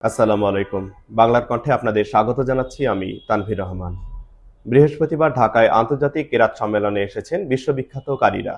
আসসালামু আলাইকুম। বাংলার কণ্ঠে আপনাদের স্বাগত জানাচ্ছি আমি তানভীর রহমান। বৃহস্পতিবার ঢাকায় আন্তর্জাতিক কেরাত সম্মেলনে এসেছেন বিশ্ববিখ্যাত কারীরা।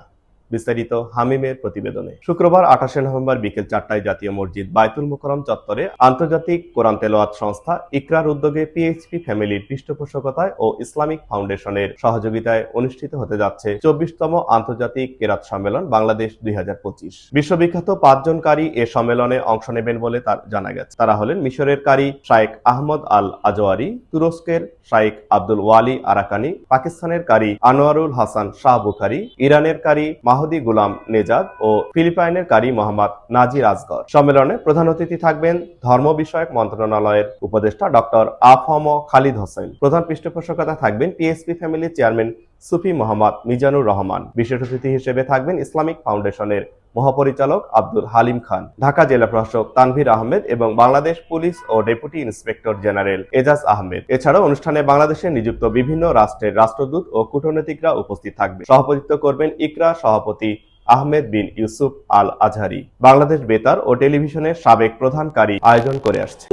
বিস্তারিত হামিমের প্রতিবেদনে। শুক্রবার ২৮শে নভেম্বর বিকেল ৪টায় জাতীয় মসজিদ বায়তুল মোকাররম চত্বরে আন্তর্জাতিক কোরআন তেলাওয়াত সংস্থা ইকরার উদ্যোগে পিএইচপি ফ্যামিলির পৃষ্ঠপোষকতায় ও ইসলামিক ফাউন্ডেশনের সহযোগিতায় অনুষ্ঠিত হতে যাচ্ছে ২৪তম আন্তর্জাতিক কেরাত সম্মেলন বাংলাদেশ ২০২৫। বিশ্ববিখ্যাত ৫ জন কারী এ সম্মেলনে অংশ নেবেন বলে তার জানা গেছে। তারা হলেন মিশরের কারী শাইখ আহমদ আল আজওয়ারি, তুরস্কের শাইখ আব্দুল ওয়ালি আরাকানি, পাকিস্তানের কারী আনোয়ারুল হাসান শাহ বুখারী, ইরানের কারী মাহদি গুলাম নেজাদ ও ফিলিপাইনের কারী মোহাম্মদ নাজির আসগর। সম্মেলনে প্রধান অতিথি থাকবেন ধর্ম বিষয়ক মন্ত্রণালয়ের উপদেষ্টা ডক্টর আফম খালিদ হোসেন। প্রধান পৃষ্ঠপোষকতা থাকবেন পিএসপি ফ্যামিলির চেয়ারম্যান সুফি মোহাম্মদ মিজানুর রহমান। বিশেষ অতিথি হিসেবে থাকবেন ইসলামিক ফাউন্ডেশনের মহাপরিচালক আব্দুল হালিম খান, ঢাকা জেলা প্রশাসক তানভীর আহমেদ এবং বাংলাদেশ পুলিশ ও deputy inspector general Ejaz Ahmed. এছাড়াও অনুষ্ঠানে বাংলাদেশে নিযুক্ত বিভিন্ন রাষ্ট্রের রাষ্ট্রদূত ও কূটনীতিকরা উপস্থিত থাকবেন। সভাপতিত্ব করবেন ইকরা সভাপতি আহমেদ বিন ইউসুফ আল আজহারি। বাংলাদেশ বেতার ও টেলিভিশনের সাবেক প্রধান কারী আয়োজন করে আসছে।